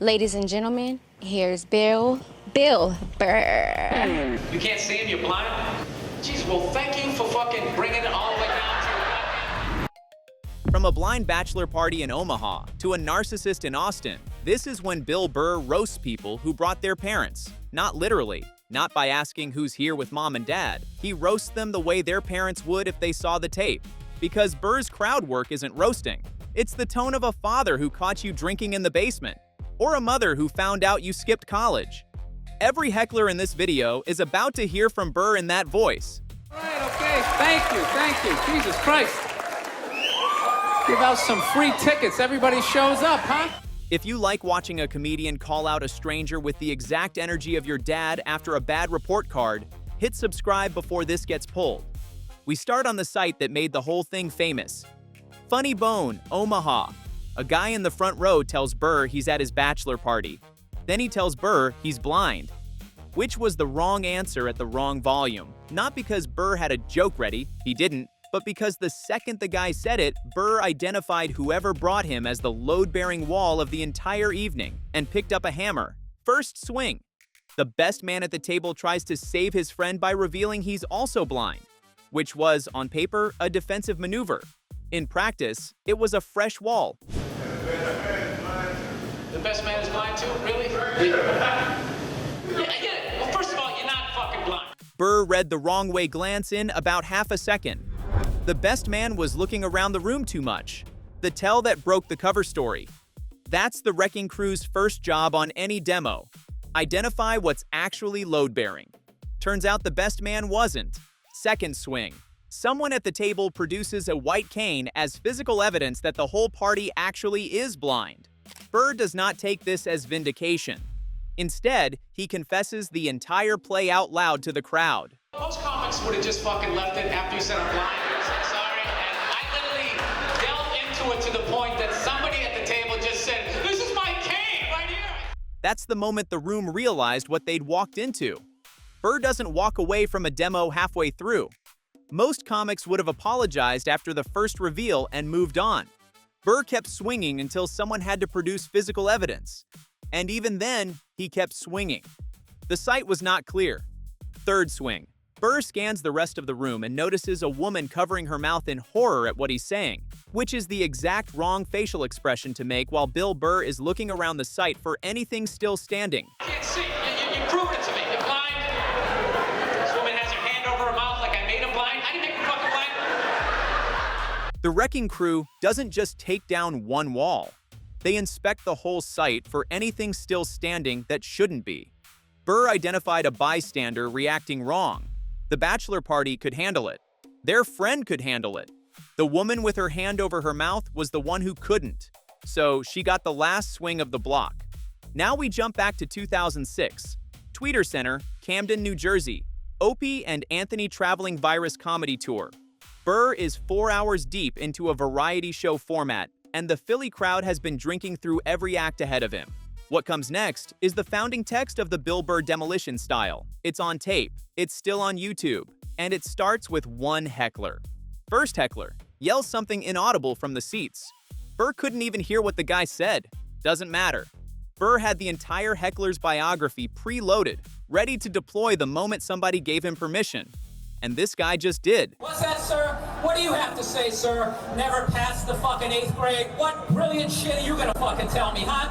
Ladies and gentlemen, here's Bill Burr. You can't see him, you're blind? Jeez, well, thank you for fucking bringing it all the way down to... From a blind bachelor party in Omaha to a narcissist in Austin, this is when Bill Burr roasts people who brought their parents. Not literally, not by asking who's here with mom and dad. He roasts them the way their parents would if they saw the tape. Because Burr's crowd work isn't roasting. It's the tone of a father who caught you drinking in the basement, or a mother who found out you skipped college. Every heckler in this video is about to hear from Burr in that voice. All right, okay, thank you, Jesus Christ. Give out some free tickets, everybody shows up, huh? If you like watching a comedian call out a stranger with the exact energy of your dad after a bad report card, hit subscribe before this gets pulled. We start on the site that made the whole thing famous. Funny Bone, Omaha. A guy in the front row tells Burr he's at his bachelor party. Then he tells Burr he's blind, which was the wrong answer at the wrong volume. Not because Burr had a joke ready, he didn't, but because the second the guy said it, Burr identified whoever brought him as the load-bearing wall of the entire evening and picked up a hammer. First swing. The best man at the table tries to save his friend by revealing he's also blind, which was, on paper, a defensive maneuver. In practice, it was a fresh wall. The best man is blind too? Really? Yeah, I get it. Well, first of all, you're not fucking blind. Burr read the wrong way glance in about half a second. The best man was looking around the room too much. The tell that broke the cover story. That's the wrecking crew's first job on any demo. Identify what's actually load-bearing. Turns out the best man wasn't. Second swing. Someone at the table produces a white cane as physical evidence that the whole party actually is blind. Burr does not take this as vindication. Instead, he confesses the entire play out loud to the crowd. Most comics would have just fucking left it after you said I'm blind and said sorry, and I literally delved into it to the point that somebody at the table just said, "This is my cane right here." That's the moment the room realized what they'd walked into. Burr doesn't walk away from a demo halfway through. Most comics would have apologized after the first reveal and moved on. Burr kept swinging until someone had to produce physical evidence. And even then, he kept swinging. The site was not clear. Third swing. Burr scans the rest of the room and notices a woman covering her mouth in horror at what he's saying, which is the exact wrong facial expression to make while Bill Burr is looking around the site for anything still standing. I can't see. You proved it to me. You're blind. This woman has her hand over her mouth like I made her blind. I didn't make her fucking blind. The wrecking crew doesn't just take down one wall. They inspect the whole site for anything still standing that shouldn't be. Burr identified a bystander reacting wrong. The bachelor party could handle it. Their friend could handle it. The woman with her hand over her mouth was the one who couldn't. So she got the last swing of the block. Now we jump back to 2006. Tweeter Center, Camden, New Jersey. Opie and Anthony traveling virus comedy tour. Burr is 4 hours deep into a variety show format, and the Philly crowd has been drinking through every act ahead of him. What comes next is the founding text of the Bill Burr Demolition style. It's on tape, it's still on YouTube, and it starts with one heckler. First heckler yells something inaudible from the seats. Burr couldn't even hear what the guy said. Doesn't matter. Burr had the entire heckler's biography preloaded, ready to deploy the moment somebody gave him permission. And this guy just did. What's that, sir? What do you have to say, sir? Never passed the fucking 8th grade? What brilliant shit are you gonna fucking tell me, huh?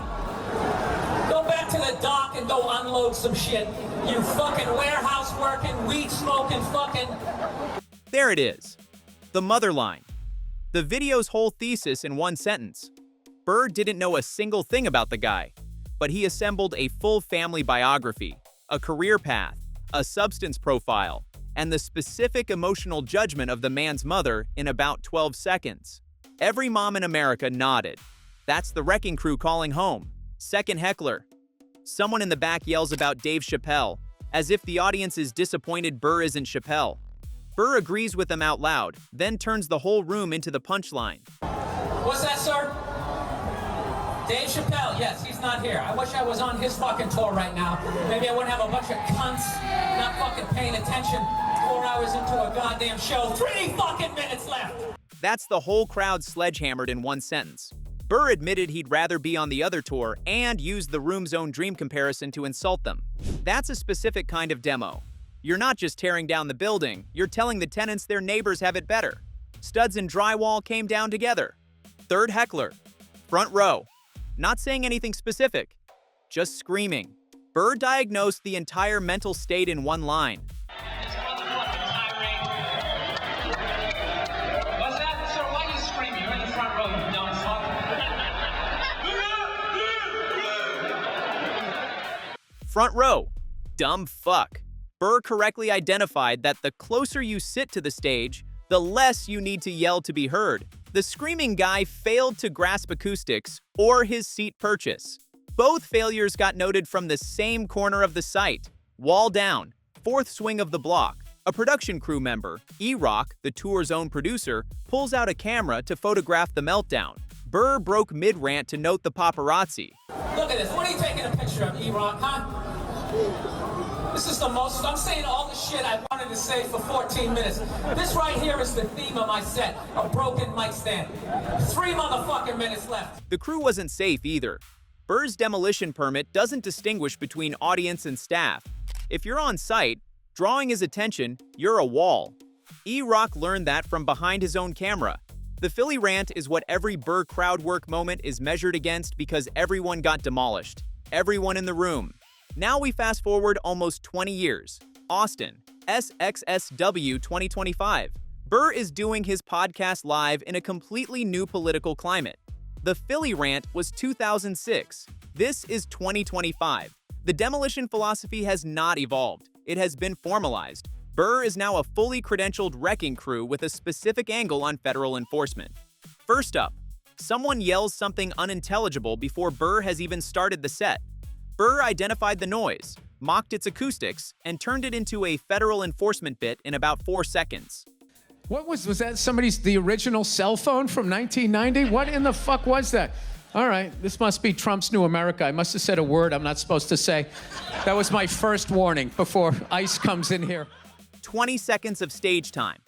Go back to the dock and go unload some shit. You fucking warehouse working, weed smoking fucking... There it is. The mother line. The video's whole thesis in one sentence. Burr didn't know a single thing about the guy, but he assembled a full family biography, a career path, a substance profile, and the specific emotional judgment of the man's mother in about 12 seconds. Every mom in America nodded. That's the wrecking crew calling home. Second heckler. Someone in the back yells about Dave Chappelle, as if the audience is disappointed Burr isn't Chappelle. Burr agrees with them out loud, then turns the whole room into the punchline. What's that, sir? Dave Chappelle, yes, he's not here. I wish I was on his fucking tour right now. Maybe I wouldn't have a bunch of cunts not fucking paying attention 4 hours into a goddamn show. 3 fucking minutes left! That's the whole crowd sledgehammered in one sentence. Burr admitted he'd rather be on the other tour and used the room's own dream comparison to insult them. That's a specific kind of demo. You're not just tearing down the building, you're telling the tenants their neighbors have it better. Studs and drywall came down together. Third heckler. Front row. Not saying anything specific, just screaming. Burr diagnosed the entire mental state in one line. Front row. Dumb fuck. Burr correctly identified that the closer you sit to the stage, the less you need to yell to be heard. The screaming guy failed to grasp acoustics or his seat purchase. Both failures got noted from the same corner of the site. Wall down. Fourth swing of the block. A production crew member, E-Rock, the tour's own producer, pulls out a camera to photograph the meltdown. Burr broke mid-rant to note the paparazzi. Look at this. What are you taking a picture of, E-Rock, huh? This is the most, I'm saying all the shit I wanted to say for 14 minutes. This right here is the theme of my set, a broken mic stand. 3 motherfucking minutes left. The crew wasn't safe either. Burr's demolition permit doesn't distinguish between audience and staff. If you're on site, drawing his attention, you're a wall. E-Rock learned that from behind his own camera. The Philly rant is what every Burr crowd work moment is measured against because everyone got demolished. Everyone in the room. Now we fast forward almost 20 years. Austin, SXSW 2025. Burr is doing his podcast live in a completely new political climate. The Philly rant was 2006. This is 2025. The demolition philosophy has not evolved. It has been formalized. Burr is now a fully credentialed wrecking crew with a specific angle on federal enforcement. First up, someone yells something unintelligible before Burr has even started the set. Burr identified the noise, mocked its acoustics, and turned it into a federal enforcement bit in about 4 seconds. What was that the original cell phone from 1990? What in the fuck was that? All right, this must be Trump's new America. I must have said a word I'm not supposed to say. That was my first warning before ICE comes in here. 20 seconds of stage time.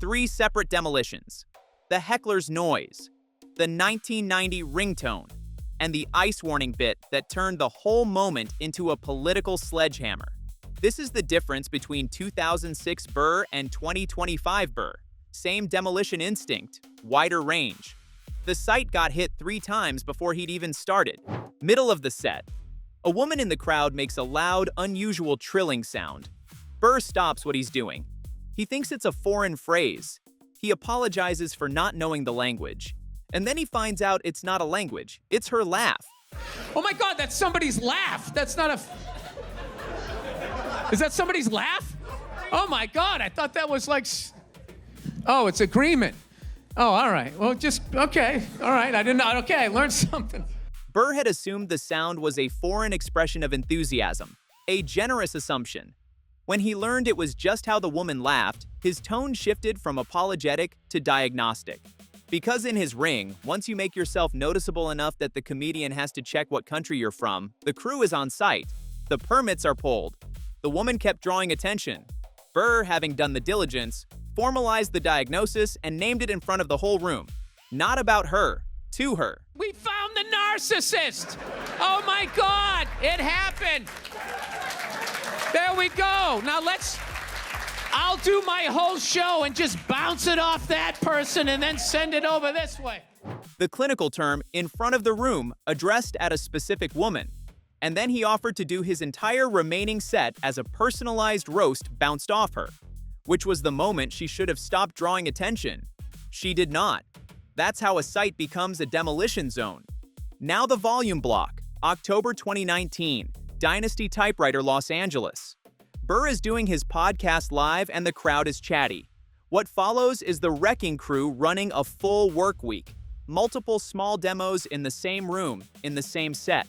3 separate demolitions. The heckler's noise. The 1990 ringtone. And the ice warning bit that turned the whole moment into a political sledgehammer. This is the difference between 2006 Burr and 2025 Burr. Same demolition instinct, wider range. The site got hit 3 times before he'd even started. Middle of the set. A woman in the crowd makes a loud, unusual trilling sound. Burr stops what he's doing. He thinks it's a foreign phrase. He apologizes for not knowing the language. And then he finds out it's not a language. It's her laugh. Oh my God, that's somebody's laugh. That's not a... Is that somebody's laugh? Oh my God, I thought that was like... Oh, it's agreement. Oh, all right. Well, just, okay. All right, I didn't know. Okay, I learned something. Burr had assumed the sound was a foreign expression of enthusiasm, a generous assumption. When he learned it was just how the woman laughed, his tone shifted from apologetic to diagnostic. Because in his ring, once you make yourself noticeable enough that the comedian has to check what country you're from, the crew is on site. The permits are pulled. The woman kept drawing attention. Burr, having done the diligence, formalized the diagnosis and named it in front of the whole room. Not about her, to her. We found the narcissist! Oh my God, it happened! There we go. Now I'll do my whole show and just bounce it off that person and then send it over this way. The clinical term, in front of the room, addressed at a specific woman. And then he offered to do his entire remaining set as a personalized roast bounced off her, which was the moment she should have stopped drawing attention. She did not. That's how a site becomes a demolition zone. Now the volume block, October 2019, Dynasty Typewriter, Los Angeles. Burr is doing his podcast live and the crowd is chatty. What follows is the wrecking crew running a full work week. Multiple small demos in the same room, in the same set.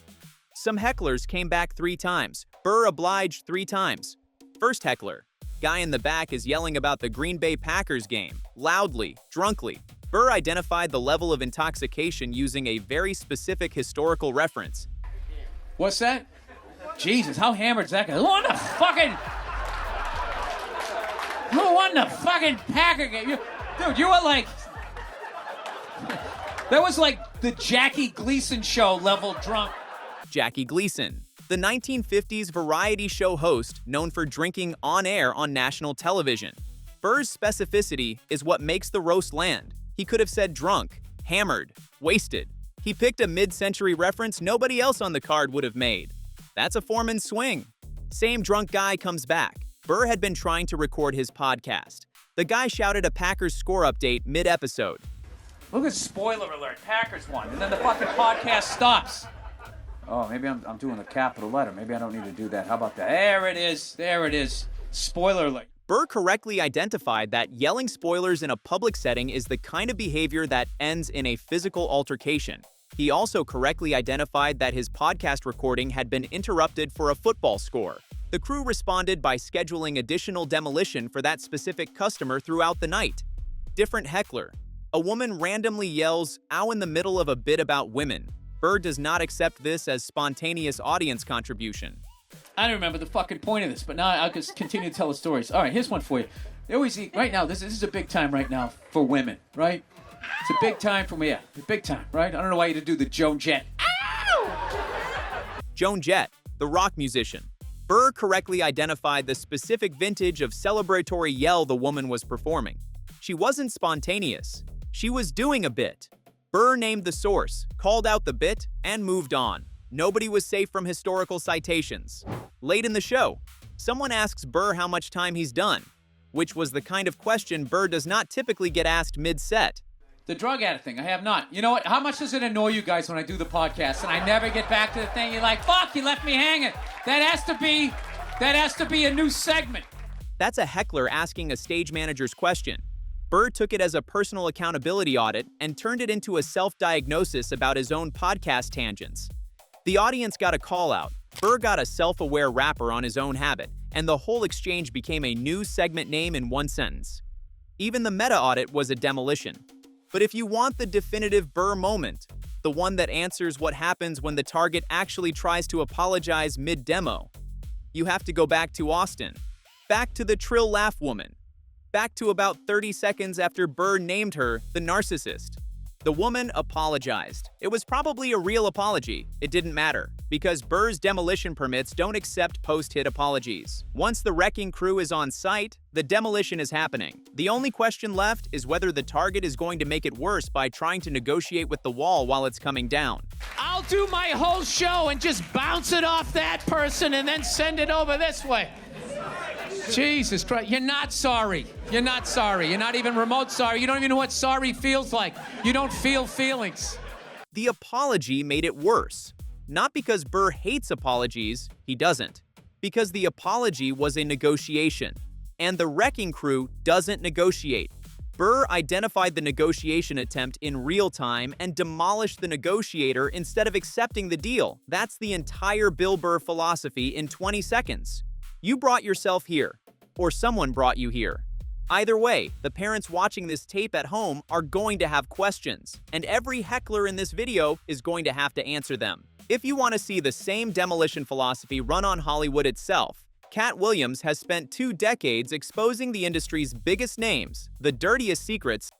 Some hecklers came back 3 times. Burr obliged 3 times. First heckler. Guy in the back is yelling about the Green Bay Packers game, loudly, drunkly. Burr identified the level of intoxication using a very specific historical reference. What's that? Jesus, how hammered is that guy? Who won the fucking Packer game? Dude, you were like... That was like the Jackie Gleason show level drunk. Jackie Gleason, the 1950s variety show host known for drinking on air on national television. Burr's specificity is what makes the roast land. He could have said drunk, hammered, wasted. He picked a mid-century reference nobody else on the card would have made. That's a foreman's swing. Same drunk guy comes back. Burr had been trying to record his podcast. The guy shouted a Packers score update mid-episode. Look at spoiler alert, Packers won, and then the fucking podcast stops. Oh, maybe I'm doing a capital letter. Maybe I don't need to do that. How about that? There it is. There it is. Spoiler alert. Burr correctly identified that yelling spoilers in a public setting is the kind of behavior that ends in a physical altercation. He also correctly identified that his podcast recording had been interrupted for a football score. The crew responded by scheduling additional demolition for that specific customer throughout the night. Different heckler. A woman randomly yells, "ow," in the middle of a bit about women. Burr does not accept this as spontaneous audience contribution. I don't remember the fucking point of this, but now I'll just continue to tell the stories. All right, here's one for you. They always eat, right now, this is a big time right now for women, right? It's a big time for me, yeah, a big time, right? I don't know why you had to do the Joan Jett. Ow! Joan Jett, the rock musician. Burr correctly identified the specific vintage of celebratory yell the woman was performing. She wasn't spontaneous. She was doing a bit. Burr named the source, called out the bit, and moved on. Nobody was safe from historical citations. Late in the show, someone asks Burr how much time he's done, which was the kind of question Burr does not typically get asked mid-set. The drug addict thing, I have not. You know what? How much does it annoy you guys when I do the podcast and I never get back to the thing? You're like, fuck, you left me hanging. That has to be a new segment. That's a heckler asking a stage manager's question. Burr took it as a personal accountability audit and turned it into a self-diagnosis about his own podcast tangents. The audience got a call-out. Burr got a self-aware rapper on his own habit, and the whole exchange became a new segment name in one sentence. Even the meta-audit was a demolition. But if you want the definitive Burr moment, the one that answers what happens when the target actually tries to apologize mid-demo, you have to go back to Austin. Back to the trill laugh woman. Back to about 30 seconds after Burr named her the narcissist. The woman apologized. It was probably a real apology. It didn't matter, because Burr's demolition permits don't accept post-hit apologies. Once the wrecking crew is on site, the demolition is happening. The only question left is whether the target is going to make it worse by trying to negotiate with the wall while it's coming down. I'll do my whole show and just bounce it off that person and then send it over this way. Jesus Christ, you're not sorry. You're not sorry. You're not even remote sorry. You don't even know what sorry feels like. You don't feel feelings. The apology made it worse. Not because Burr hates apologies, he doesn't. Because the apology was a negotiation. And the wrecking crew doesn't negotiate. Burr identified the negotiation attempt in real time and demolished the negotiator instead of accepting the deal. That's the entire Bill Burr philosophy in 20 seconds. You brought yourself here, or someone brought you here. Either way, the parents watching this tape at home are going to have questions, and every heckler in this video is going to have to answer them. If you want to see the same demolition philosophy run on Hollywood itself, Cat Williams has spent 2 decades exposing the industry's biggest names, the dirtiest secrets,